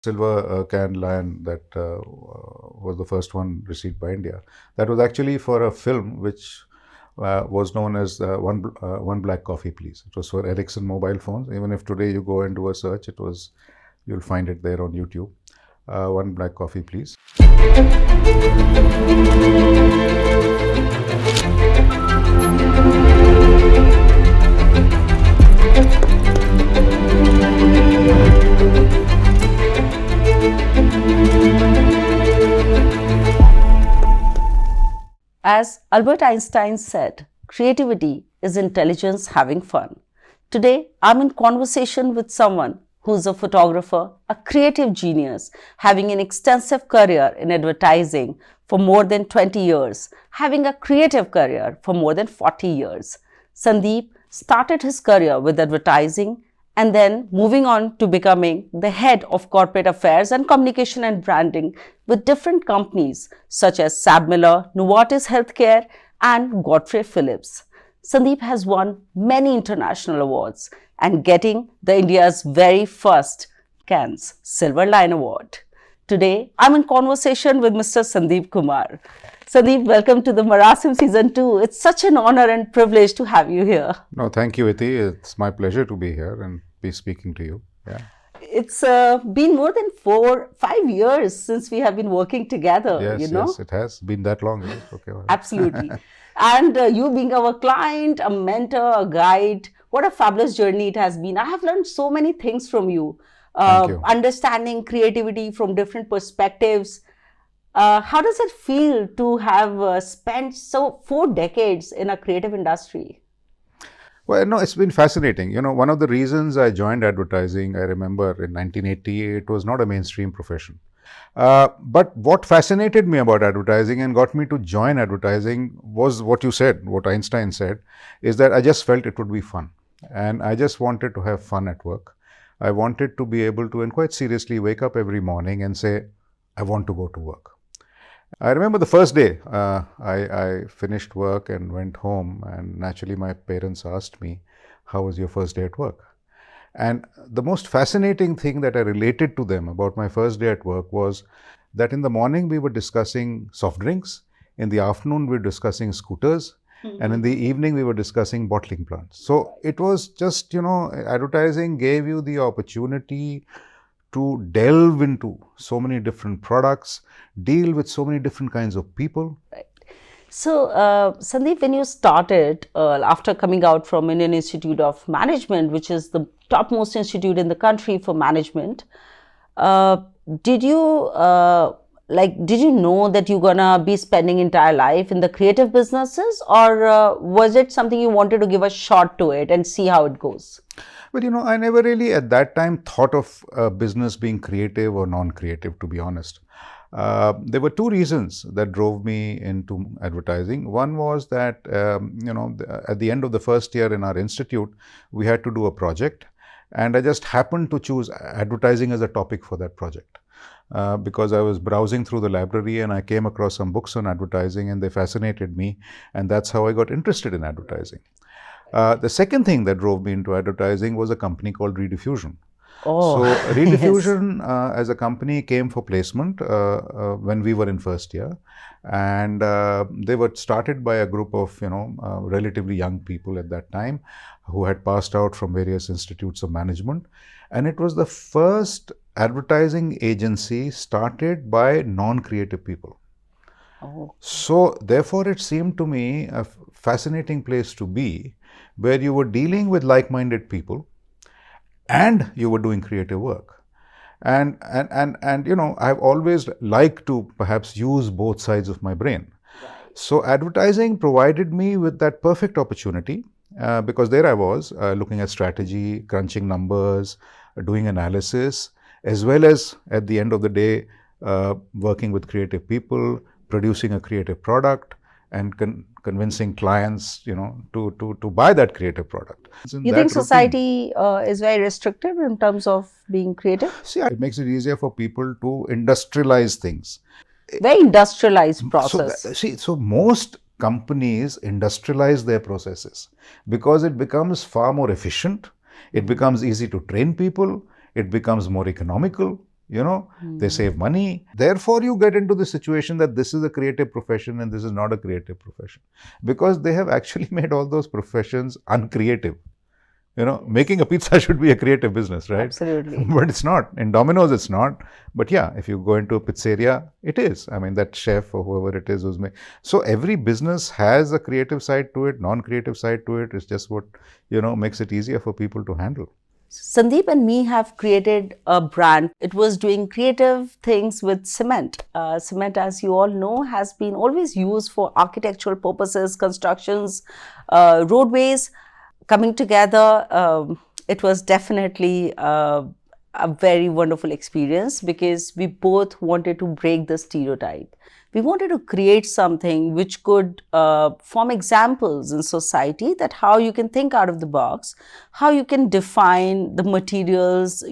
silver can lion that was the first one received by India. That was actually for a film which was known as One Black Coffee Please. It was for Ericsson mobile phones. Even if today you go and do a search, you'll find it there on YouTube. One Black Coffee Please. As Albert Einstein said, creativity is intelligence having fun. Today, I'm in conversation with someone who's a photographer, a creative genius, having an extensive career in advertising for more than 20 years, having a creative career for more than 40 years. Sundeep started his career with advertising and then moving on to becoming the head of corporate affairs and communication and branding with different companies such as Sab Miller, Novartis Healthcare, and Godfrey Phillips. Sundeep has won many international awards and getting the India's very first Cannes Silver Lion Award. Today, I'm in conversation with Mr. Sundeep Kumar. Sundeep, welcome to the Marasim Season 2. It's such an honor and privilege to have you here. No, thank you, Iti. It's my pleasure to be here and be speaking to you. Yeah. It's been more than 5 years since we have been working together. Yes, it has been that long. Yes? Okay. Well. Absolutely. And you being our client, a mentor, a guide, what a fabulous journey it has been. I have learned so many things from you. Thank you. Understanding creativity from different perspectives. How does it feel to have spent 4 decades in a creative industry? Well, no, it's been fascinating. One of the reasons I joined advertising, I remember in 1980, it was not a mainstream profession. But what fascinated me about advertising and got me to join advertising was what you said, what Einstein said, is that I just felt it would be fun. And I just wanted to have fun at work. I wanted to be able to, and quite seriously, wake up every morning and say, I want to go to work. I remember the first day I finished work and went home, and naturally my parents asked me, how was your first day at work? And the most fascinating thing that I related to them about my first day at work was that in the morning we were discussing soft drinks, in the afternoon we were discussing scooters, and in the evening we were discussing bottling plants. So it was just, advertising gave you the opportunity to delve into so many different products, deal with so many different kinds of people. Right. So, Sundeep, when you started, after coming out from Indian Institute of Management, which is the topmost institute in the country for management, did you know that you're gonna be spending entire life in the creative businesses, or was it something you wanted to give a shot to it and see how it goes? Well, I never really at that time thought of business being creative or non-creative, to be honest. There were 2 reasons that drove me into advertising. One was that, at the end of the first year in our institute, we had to do a project, and I just happened to choose advertising as a topic for that project. Because I was browsing through the library and I came across some books on advertising and they fascinated me, and that's how I got interested in advertising. The second thing that drove me into advertising was a company called Rediffusion. Oh, so Rediffusion yes. as a company came for placement when we were in first year, and they were started by a group of relatively young people at that time who had passed out from various institutes of management, and it was the first advertising agency started by non-creative people. Oh. So therefore it seemed to me a fascinating place to be, where you were dealing with like-minded people and you were doing creative work. And I've always liked to perhaps use both sides of my brain. Right. So advertising provided me with that perfect opportunity because there I was looking at strategy, crunching numbers, doing analysis, as well as at the end of the day working with creative people, producing a creative product, and convincing clients, to buy that creative product. You think society is very restrictive in terms of being creative? See, it makes it easier for people to industrialize things. Very industrialized process. So most companies industrialize their processes because it becomes far more efficient. It becomes easy to train people. It becomes more economical. They save money. Therefore, you get into the situation that this is a creative profession and this is not a creative profession, because they have actually made all those professions uncreative. Making a pizza should be a creative business, right? Absolutely. But it's not. In Domino's, it's not. But yeah, if you go into a pizzeria, it is. I mean, that chef or whoever it is who's making. So every business has a creative side to it, non-creative side to it. It's just what, makes it easier for people to handle. Sandeep and me have created a brand. It was doing creative things with cement. Cement, as you all know, has been always used for architectural purposes, constructions, roadways. Coming together, it was definitely a very wonderful experience, because we both wanted to break the stereotype. We wanted to create something which could form examples in society, that how you can think out of the box, how you can define the materials,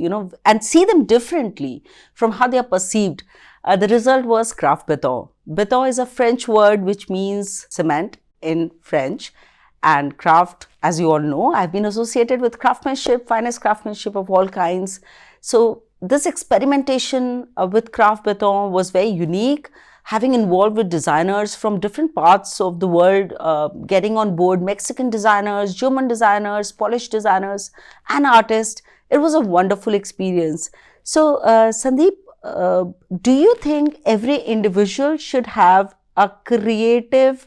and see them differently from how they are perceived. The result was craft beton. Beton is a French word which means cement in French. And craft, as you all know, I've been associated with craftsmanship, finest craftsmanship of all kinds. So this experimentation with craft beton was very unique, having involved with designers from different parts of the world, getting on board Mexican designers, German designers, Polish designers, and artists. It was a wonderful experience. So Sandeep, do you think every individual should have a creative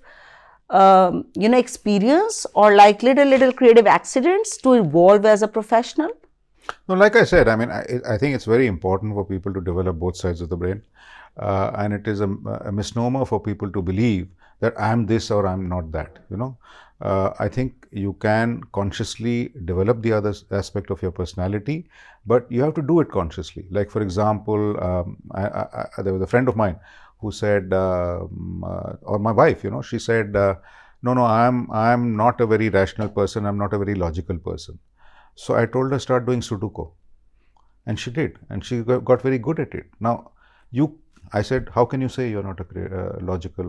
experience, or like little creative accidents to evolve as a professional? No, like I said, I mean, I think it's very important for people to develop both sides of the brain. And it is a misnomer for people to believe that I'm this or I'm not that, I think you can consciously develop the other aspect of your personality, but you have to do it consciously. Like, for example, there was a friend of mine who said, or my wife, she said, no, I'm not a very rational person. I'm not a very logical person. So I told her, start doing Sudoku. And she did. And she got very good at it. Now, I said, how can you say you're not a logical,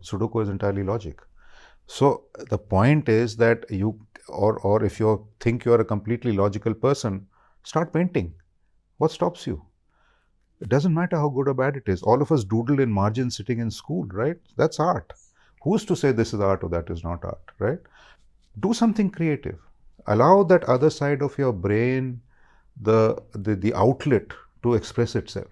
Sudoku is entirely logic. So the point is that or if you think you're a completely logical person, start painting. What stops you? It doesn't matter how good or bad it is. All of us doodle in margins sitting in school, right? That's art. Who's to say this is art or that is not art, right? Do something creative. Allow that other side of your brain the outlet to express itself.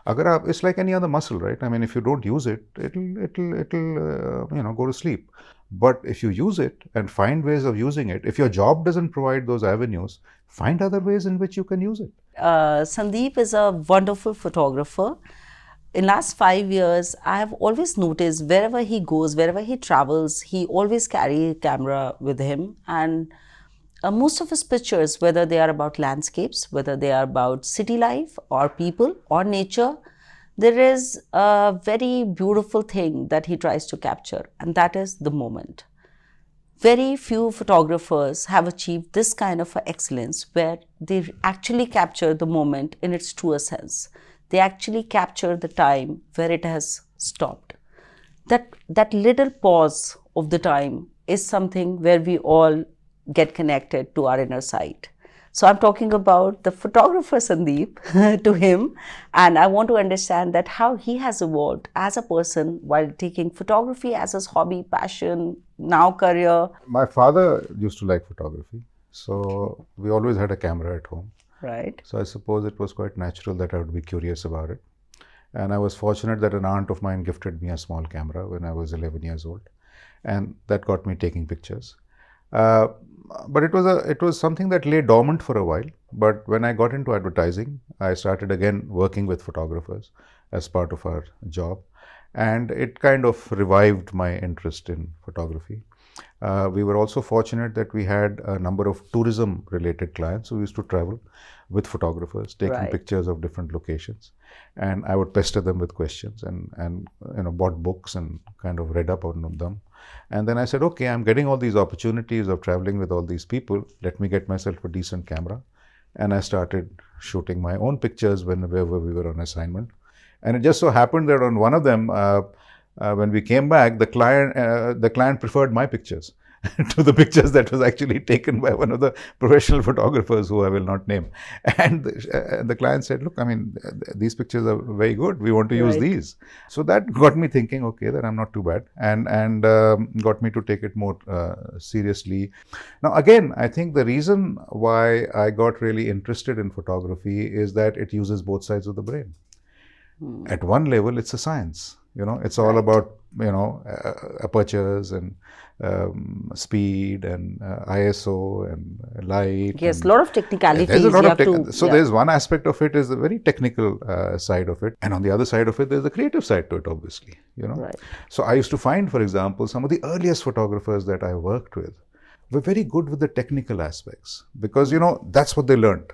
It's like any other muscle, right? I mean, if you don't use it, it'll go to sleep. But if you use it and find ways of using it, if your job doesn't provide those avenues, find other ways in which you can use it. Sandeep is a wonderful photographer. In last 5 years, I have always noticed wherever he goes, wherever he travels, he always carry a camera with him. And most of his pictures, whether they are about landscapes, whether they are about city life or people or nature, there is a very beautiful thing that he tries to capture, and that is the moment. Very few photographers have achieved this kind of excellence, where they actually capture the moment in its truest sense. They actually capture the time where it has stopped. That little pause of the time is something where we all get connected to our inner side. So I'm talking about the photographer Sandeep to him, and I want to understand that how he has evolved as a person while taking photography as his hobby, passion, now career. My father used to like photography, so we always had a camera at home. Right. So I suppose it was quite natural that I would be curious about it. And I was fortunate that an aunt of mine gifted me a small camera when I was 11 years old, and that got me taking pictures. But it was something that lay dormant for a while. But when I got into advertising, I started again working with photographers as part of our job, and it kind of revived my interest in photography. We were also fortunate that we had a number of tourism related clients who used to travel with photographers, taking pictures of different locations, and I would pester them with questions and bought books and kind of read up on them. And then I said, okay, I'm getting all these opportunities of traveling with all these people. Let me get myself a decent camera. And I started shooting my own pictures whenever we were on assignment. And it just so happened that on one of them, when we came back, the client preferred my pictures. to the pictures that was actually taken by one of the professional photographers who I will not name. And the client said, look, I mean, these pictures are very good. We want to use Right. these. So that got me thinking, okay, that I'm not too bad, and got me to take it more seriously. Now, again, I think the reason why I got really interested in photography is that it uses both sides of the brain. At one level, it's a science. It's all Right. about apertures and speed and ISO and light. Yes, And a lot of there's a technicalities lot you of have to. so Yeah. there's one aspect of it is the very technical side of it, and on the other side of it, there's the creative side to it, obviously. Right. So I used to find, for example, some of the earliest photographers that I worked with were very good with the technical aspects because that's what they learned.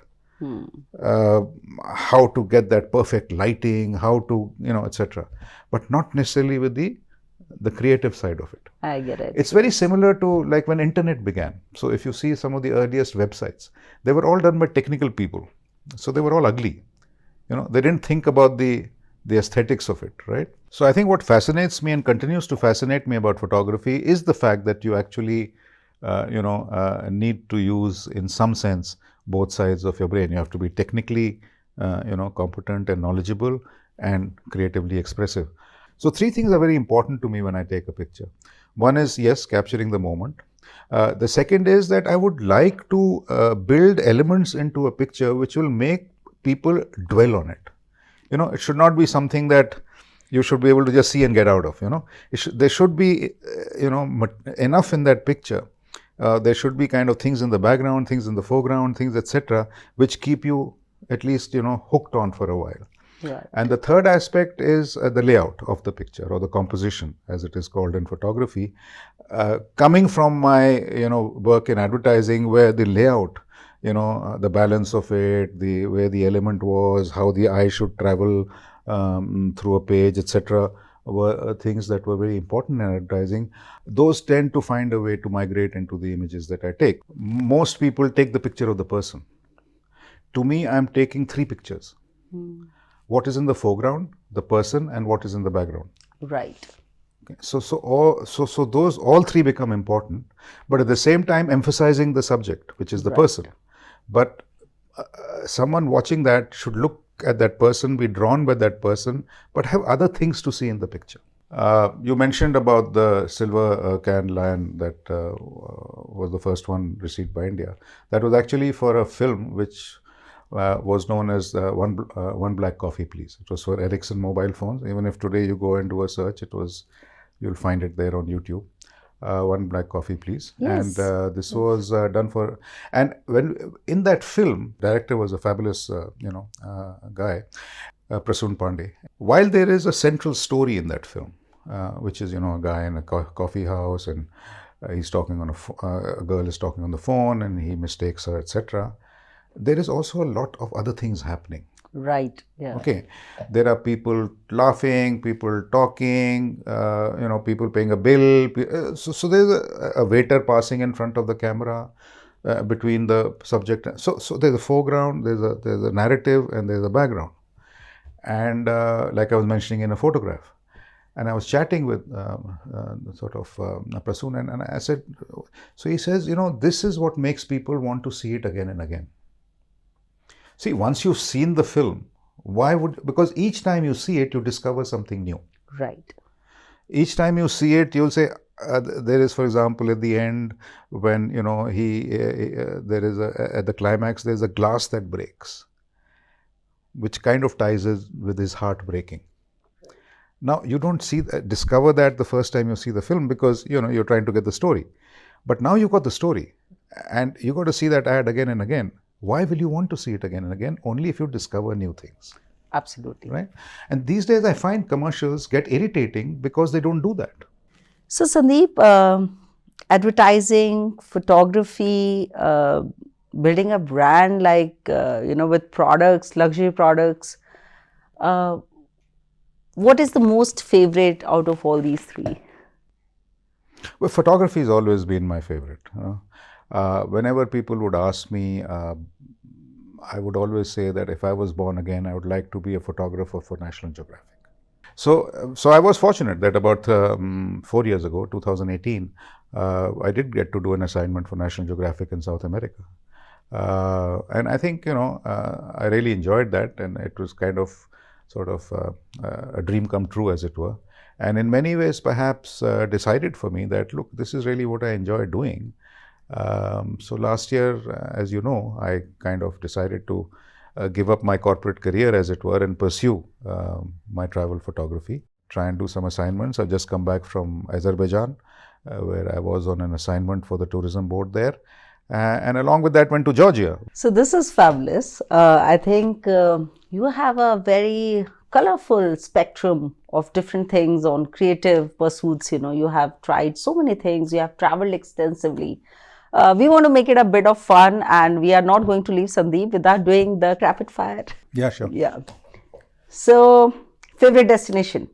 How to get that perfect lighting, how to etc., but not necessarily with the creative side of it. I get it. It's very similar to like when internet began. So if you see some of the earliest websites, they were all done by technical people, so they were all ugly. They didn't think about the aesthetics of it, right? So I think what fascinates me and continues to fascinate me about photography is the fact that you actually need to use, in some sense, both sides of your brain. You have to be technically competent and knowledgeable and creatively expressive. So 3 things are very important to me when I take a picture. One is, yes, capturing the moment. The second is that I would like to build elements into a picture which will make people dwell on it. It should not be something that you should be able to just see and get out of. There should be enough in that picture. There should be kind of things in the background, things in the foreground, things etc., which keep you at least hooked on for a while. Right. And the third aspect is the layout of the picture, or the composition, as it is called in photography. Coming from my work in advertising, where the layout, the balance of it, the where the element was, how the eye should travel through a page, etc., were things that were very important in advertising. Those tend to find a way to migrate into the images that I take. Most people take the picture of the person. To me, I'm taking 3 pictures. What is in the foreground, the person, and what is in the background. Right. Okay. So those all 3 become important, but at the same time emphasizing the subject, which is the Right. person. But someone watching that should look at that person, be drawn by that person, but have other things to see in the picture. You mentioned about the silver can lion that was the first one received by India. That was actually for a film which was known as One Black Coffee Please. It was for Ericsson mobile phones. Even if today you go and do a search, you'll find it there on YouTube. One Black Coffee Please. Yes. And this was done for, and when in that film, director was a fabulous guy, Prasoon Pandey. While there is a central story in that film, which is a guy in a coffee house, and he's talking on a girl is talking on the phone, and he mistakes her, etc. There is also a lot of other things happening. Right. Yeah. Okay, there are people laughing, people talking, people paying a bill. So there's a waiter passing in front of the camera between the subject. So there's a foreground, there's a narrative, and there's a background. And like I was mentioning in a photograph, and I was chatting with Prasoon, and I said, so he says, this is what makes people want to see it again and again. See, once you've seen the film, because each time you see it, you discover something new. Right. Each time you see it, you'll say, there is, for example, at the end, when, there is at the climax, there's a glass that breaks, which kind of ties with his heart breaking. Now, you don't discover that the first time you see the film because, you're trying to get the story. But now you got the story, and you got to see that ad again and again. Why will you want to see it again and again? Only if you discover new things. Absolutely. Right? And these days I find commercials get irritating because they don't do that. So Sundeep, advertising, photography, building a brand like, with products, luxury products, what is the most favorite out of all these 3? Well, photography has always been my favorite. Whenever people would ask me, I would always say that if I was born again, I would like to be a photographer for National Geographic. So I was fortunate that about 4 years ago, 2018, I did get to do an assignment for National Geographic in South America. And I think, I really enjoyed that, and it was kind of sort of a dream come true, as it were. And in many ways, perhaps decided for me that, look, this is really what I enjoy doing. So last year, as you know, I kind of decided to give up my corporate career, as it were, and pursue my travel photography, try and do some assignments. I've just come back from Azerbaijan, where I was on an assignment for the tourism board there. And along with that, went to Georgia. So this is fabulous. I think you have a very colorful spectrum of different things on creative pursuits. You have tried so many things. You have traveled extensively. We want to make it a bit of fun, and we are not going to leave Sundeep without doing the rapid fire. Yeah, sure. Yeah. So, favorite destination?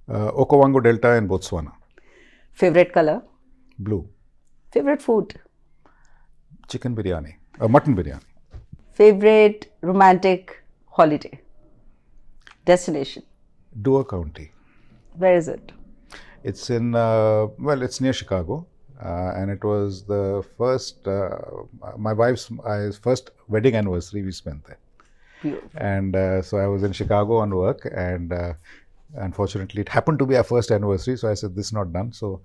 Okavango Delta in Botswana. Favorite color? Blue. Favorite food? Chicken biryani. Mutton biryani. Favorite romantic holiday? Destination? Dua County. Where is it? It's in, it's near Chicago. And it was the first, my wife's first wedding anniversary we spent there. Beautiful. And so I was in Chicago on work, and unfortunately it happened to be our first anniversary. So I said, this is not done. So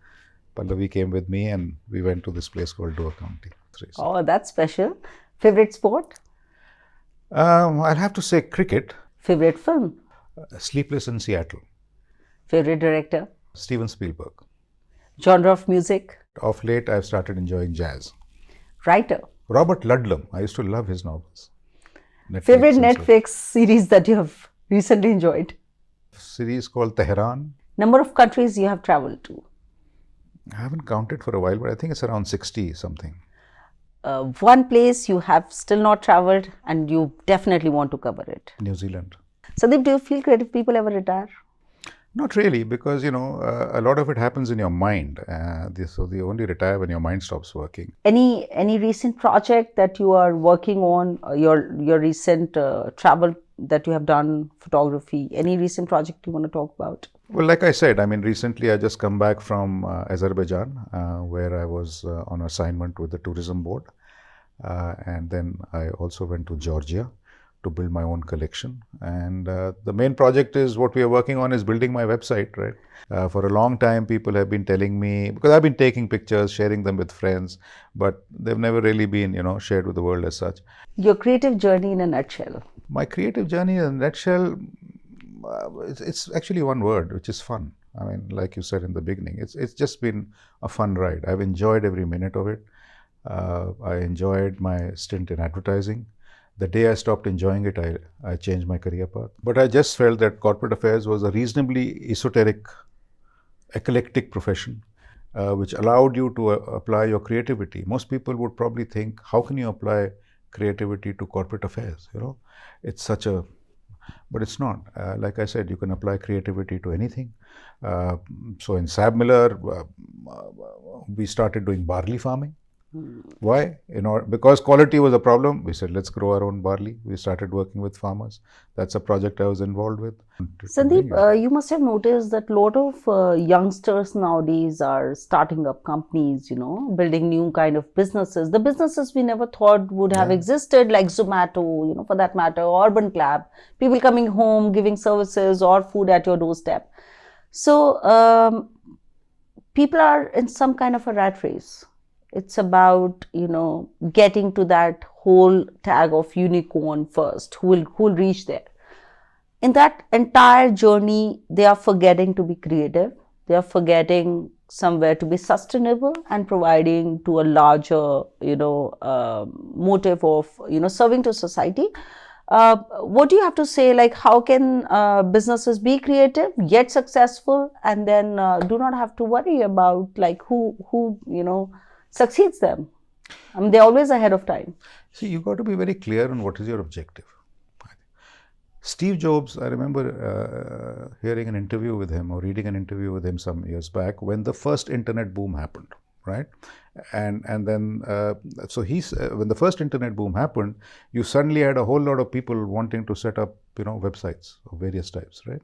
Pallavi came with me, and we went to this place called Dua County. Oh, that's special. Favorite sport? I'll have to say cricket. Favorite film? Sleepless in Seattle. Favorite director? Steven Spielberg. Genre of music? Of late, I've started enjoying jazz. Writer? Robert Ludlum. I used to love his novels. Favorite Netflix series that you have recently enjoyed? Series called Tehran. Number of countries you have traveled to? I haven't counted for a while, but I think it's around 60 something. One place you have still not traveled and you definitely want to cover it? New Zealand. Sandeep, do you feel creative people ever retire? Not really, because, a lot of it happens in your mind. So they only retire when your mind stops working. Any recent project that you are working on, your recent travel that you have done, photography, any recent project you want to talk about? Well, like I said, recently I just come back from Azerbaijan, where I was on assignment with the tourism board. And then I also went to Georgia to build my own collection. And the main project is what we are working on is building my website, right? For a long time, people have been telling me, because I've been taking pictures, sharing them with friends, but they've never really been, shared with the world as such. Your creative journey in a nutshell. My creative journey in a nutshell, it's actually one word, which is fun. Like you said in the beginning, it's just been a fun ride. I've enjoyed every minute of it. I enjoyed my stint in advertising. The day I stopped enjoying it, I changed my career path. But I just felt that corporate affairs was a reasonably esoteric, eclectic profession, which allowed you to apply your creativity. Most people would probably think, how can you apply creativity to corporate affairs? It's such a, but it's not. Like I said, you can apply creativity to anything. So in Sab Miller, we started doing barley farming. Why? Because quality was a problem, we said, let's grow our own barley. We started working with farmers. That's a project I was involved with. Sandeep, you must have noticed that a lot of youngsters nowadays are starting up companies, building new kind of businesses. The businesses we never thought would have existed, like Zomato, for that matter, Urban Club, people coming home, giving services or food at your doorstep. So, people are in some kind of a rat race. It's about, getting to that whole tag of unicorn first, who will reach there. In that entire journey, they are forgetting to be creative. They are forgetting somewhere to be sustainable and providing to a larger, motive of, serving to society. What do you have to say? Like, how can businesses be creative yet successful, and then do not have to worry about like who succeeds them? They're always ahead of time. See, you got to be very clear on what is your objective. Steve Jobs, I remember hearing an interview with him or reading an interview with him some years back when the first internet boom happened, right? And then, when the first internet boom happened, you suddenly had a whole lot of people wanting to set up, websites of various types, right?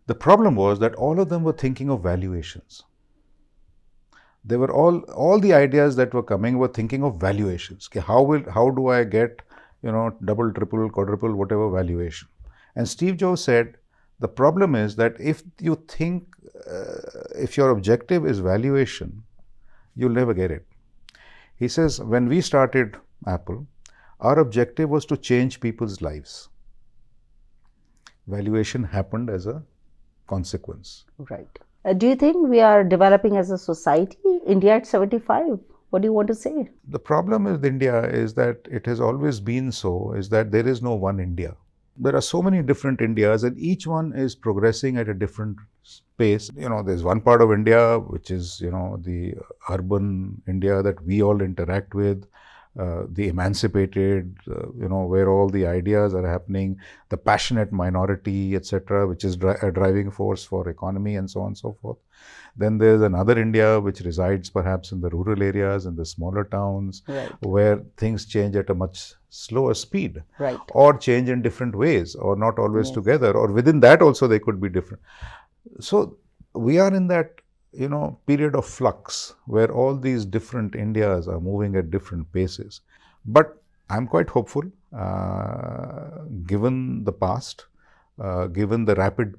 The problem was that all of them were thinking of valuations. They were all the ideas that were coming were thinking of valuations. Okay, how do I get, double, triple, quadruple, whatever valuation? And Steve Jobs said the problem is that if you think, if your objective is valuation, you'll never get it. He says when we started Apple, our objective was to change people's lives. Valuation happened as a consequence. Right. Do you think we are developing as a society? India at 75? What do you want to say? The problem with India is that it has always been so, is that there is no one India. There are so many different Indias and each one is progressing at a different pace. There's one part of India which is, the urban India that we all interact with, the emancipated, where all the ideas are happening, the passionate minority, etc., which is a driving force for economy and so on and so forth. Then there's another India which resides perhaps in the rural areas, in the smaller towns, Right. where things change at a much slower speed, Right. or change in different ways, or not always Yes. together, or within that also they could be different. So we are in that period of flux where all these different Indias are moving at different paces. But I'm quite hopeful, given the past, given the rapid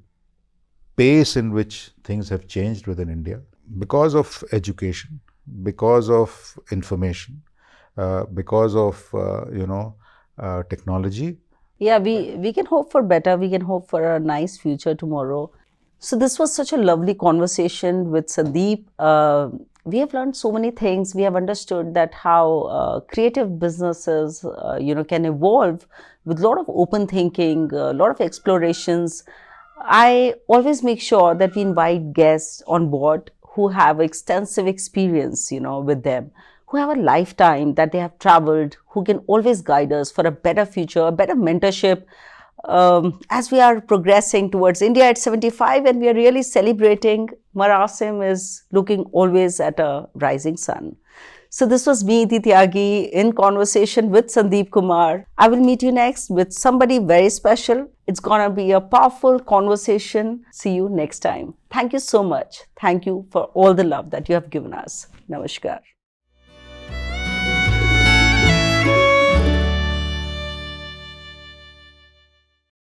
pace in which things have changed within India, because of education, because of information, because of technology. Yeah, we can hope for better. We can hope for a nice future tomorrow. So this was such a lovely conversation with Sundeep. We have learned so many things. We have understood that how creative businesses, can evolve with a lot of open thinking, a lot of explorations. I always make sure that we invite guests on board who have extensive experience, with them, who have a lifetime that they have traveled, who can always guide us for a better future, a better mentorship. As we are progressing towards India at 75 and we are really celebrating, Marasim is looking always at a rising sun. So this was me, Dityagi, in conversation with Sundeep Kumar. I will meet you next with somebody very special. It's gonna be a powerful conversation. See you next time. Thank you so much. Thank you for all the love that you have given us. Namaskar.